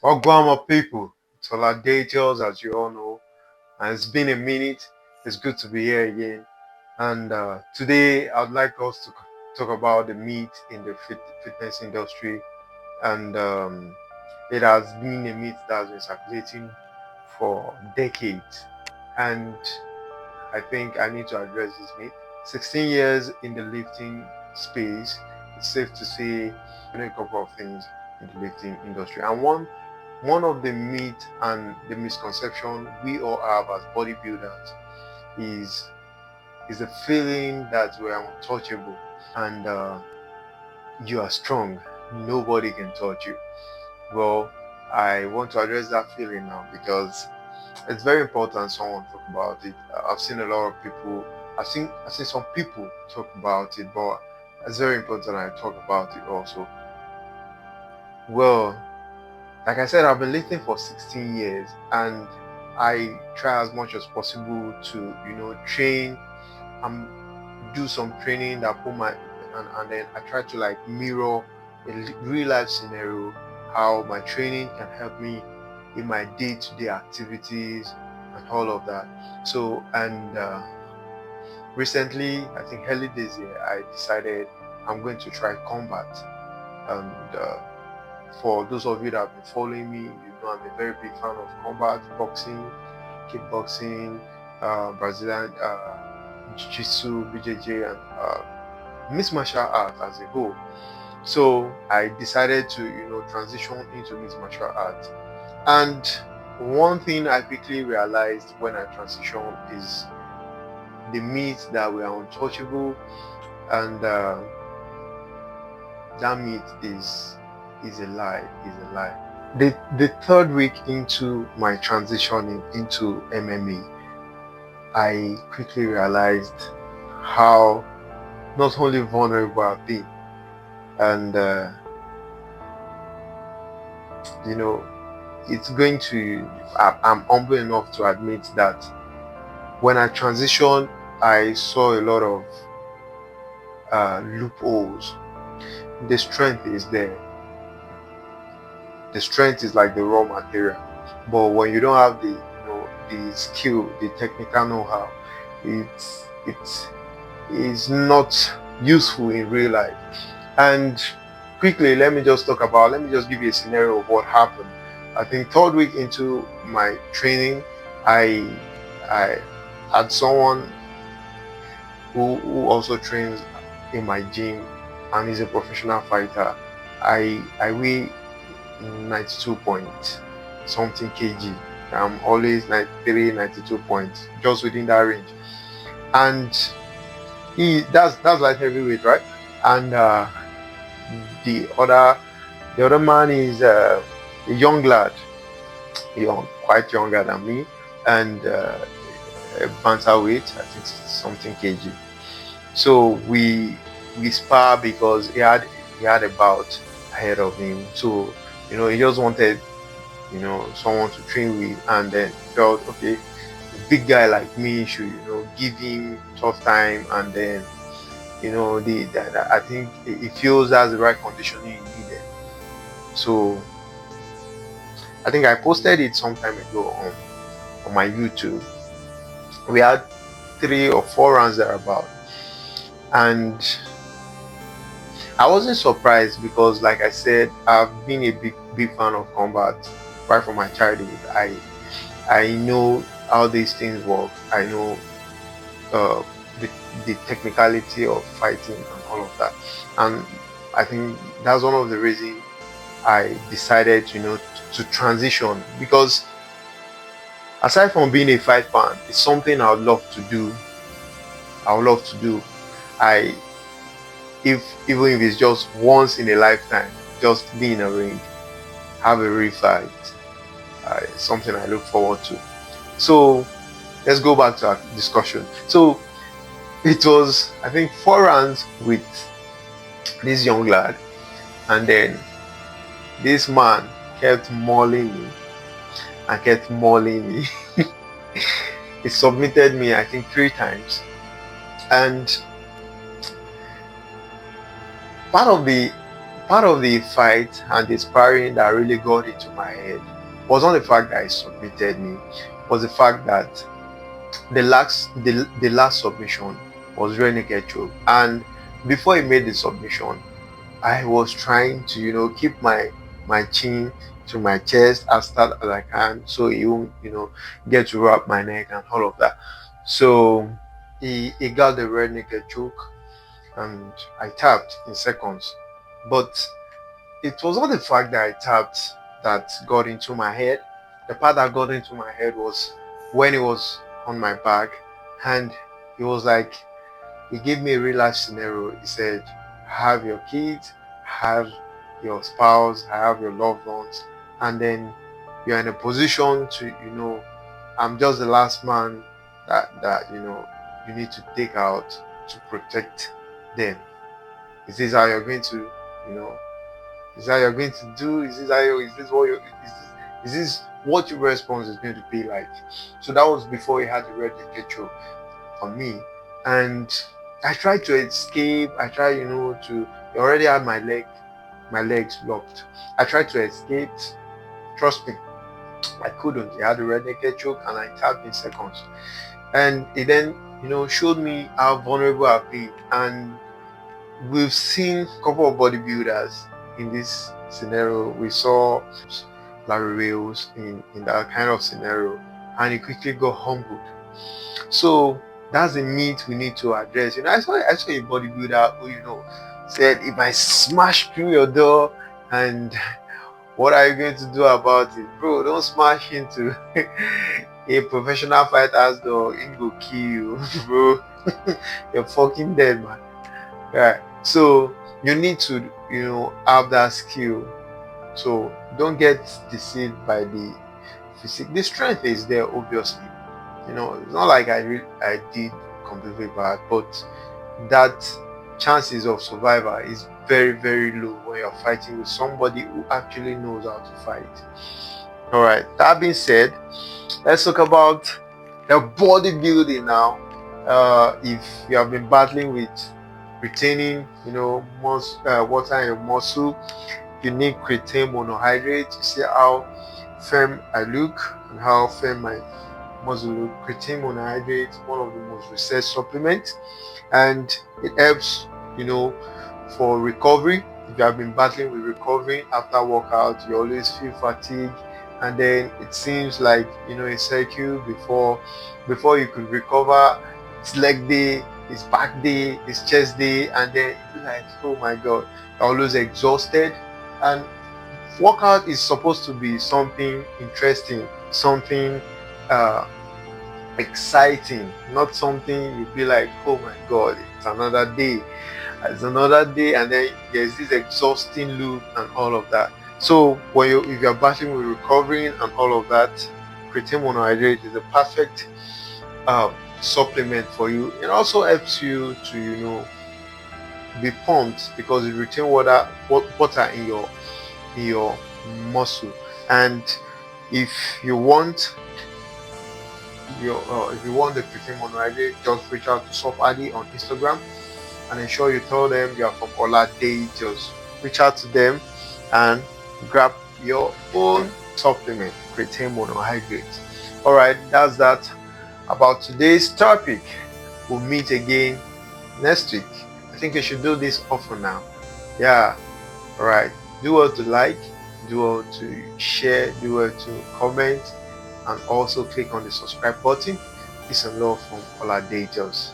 Well, Guama people, it's Oladeitious, as you all know, and it's been a minute. It's good to be here again. And today, I'd like us to talk about the meat in the fitness industry. And it has been a myth that has been circulating for decades. And I think I need to address this myth. 16 years in the lifting space, it's safe to say a couple of things in the lifting industry. And one of the myth and the misconception we all have as bodybuilders is the feeling that we are untouchable and you are strong. Nobody can touch you. Well, I want to address that feeling now because it's very important someone talk about it. I've seen a lot of people. I've seen some people talk about it, but it's very important I talk about it also. Well, like I said, I've been lifting for 16 years, and I try as much as possible to train and do some training that put my and then I try to like mirror a real life scenario, how my training can help me in my day-to-day activities and all of that. So and recently, I think early this year, I decided I'm going to try combat. And for those of you that have been following me, you know I'm a very big fan of combat boxing, kickboxing, Brazilian jiu-jitsu, BJJ, and mixed martial arts as a whole. So I decided to transition into mixed martial arts. And one thing I quickly realized when I transitioned is the myth that we are untouchable, and that myth is a lie. Is a lie. The third week into my transitioning into MMA, I quickly realized how not only vulnerable I've been, and you know, it's going to. I'm humble enough to admit that when I transitioned, I saw a lot of loopholes. The strength is there. The strength is like the raw material, but when you don't have the skill, the technical know-how, it is not useful in real life. And quickly, let me just give you a scenario of what happened. I think third week into my training, I had someone who also trains in my gym and is a professional fighter. I weigh 92 point something kg. I'm always 93, 92 points, just within that range. And that's like heavyweight, right? And the other man is a young lad, quite younger than me, and a bantamweight, I think something kg. So we spar because he had a bout ahead of him. So he just wanted someone to train with, and then felt okay, a big guy like me should give him tough time, and then I think he feels that's the right conditioning he needed. So I think I posted it some time ago on my YouTube. We had 3 or 4 rounds thereabout, and I wasn't surprised because, like I said, I've been a big fan of combat right from my childhood. I know how these things work. I know uh, the the technicality of fighting and all of that, and I think that's one of the reasons I decided to transition, because aside from being a fight fan, it's something I would love to do. I would love to do. I if Even if it's just once in a lifetime, just be in a ring, have a real fight. It's something I look forward to. So let's go back to our discussion. So it was, I think, 4 rounds with this young lad, and then this man kept mauling me and kept mauling me. He submitted me, I think, 3 times, and part of Part of the fight and the sparring that really got into my head was not the fact that he submitted me, was the fact that the last submission was rear naked choke. And before he made the submission, I was trying to, keep my chin to my chest as tight as I can, so he won't, get to wrap my neck and all of that. So he got the rear naked choke, and I tapped in seconds. But it was not the fact that I tapped that got into my head. The part that got into my head was when he was on my back, and he was like, he gave me a real life scenario. He said, have your kids, have your spouse, have your loved ones, and then you're in a position to, I'm just the last man that you need to take out to protect them. Is this how you're going to, you know, is that you're going to do? Is this what your response is going to be like? So that was before he had the red ketchup on me. And I tried to escape. I tried, to he already had my legs locked. I tried to escape. Trust me, I couldn't. He had the red naked choke and I tapped in seconds. And it then, showed me how vulnerable I've been. And we've seen a couple of bodybuilders in this scenario. We saw Larry Wales in that kind of scenario, and he quickly got humbled. So that's the myth we need to address. I saw a bodybuilder who, said, if I smash through your door, and what are you going to do about it? Bro, don't smash into a professional fighter's door, it will kill you, bro. You're fucking dead, man. Right. So you need to, have that skill. So don't get deceived by the physique. The strength is there, obviously. It's not like I did completely bad, but that chances of survival is very, very low when you're fighting with somebody who actually knows how to fight. All right. That being said, let's talk about the bodybuilding now. If you have been battling with retaining, water in your muscle, you need creatine monohydrate. You see how firm I look and how firm my muscle look. Creatine monohydrate, one of the most researched supplements, and it helps, for recovery. If you have been battling with recovery after workout, you always feel fatigue, and then it seems like a circle before you could recover. It's leg day, it's back day, it's chest day, and then you're like, oh my god, you're always exhausted. And workout is supposed to be something interesting, something exciting, not something you'd be like, oh my god, it's another day, and then there's this exhausting loop and all of that. So if you're battling with recovering and all of that, creatine monohydrate is a perfect supplement for you. It also helps you to be pumped because it retains water in your muscle. And if you want the creatine monohydrate, just reach out to SupAddy on Instagram and ensure you tell them you are from Oladeitious. Reach out to them and grab your own supplement, creatine monohydrate. All right, that's that about today's topic. We'll meet again next week. I think we should do this often now. Yeah. All right. Do well to like, do well to share, do well to comment, and also click on the subscribe button. Peace and love from Oladeitious.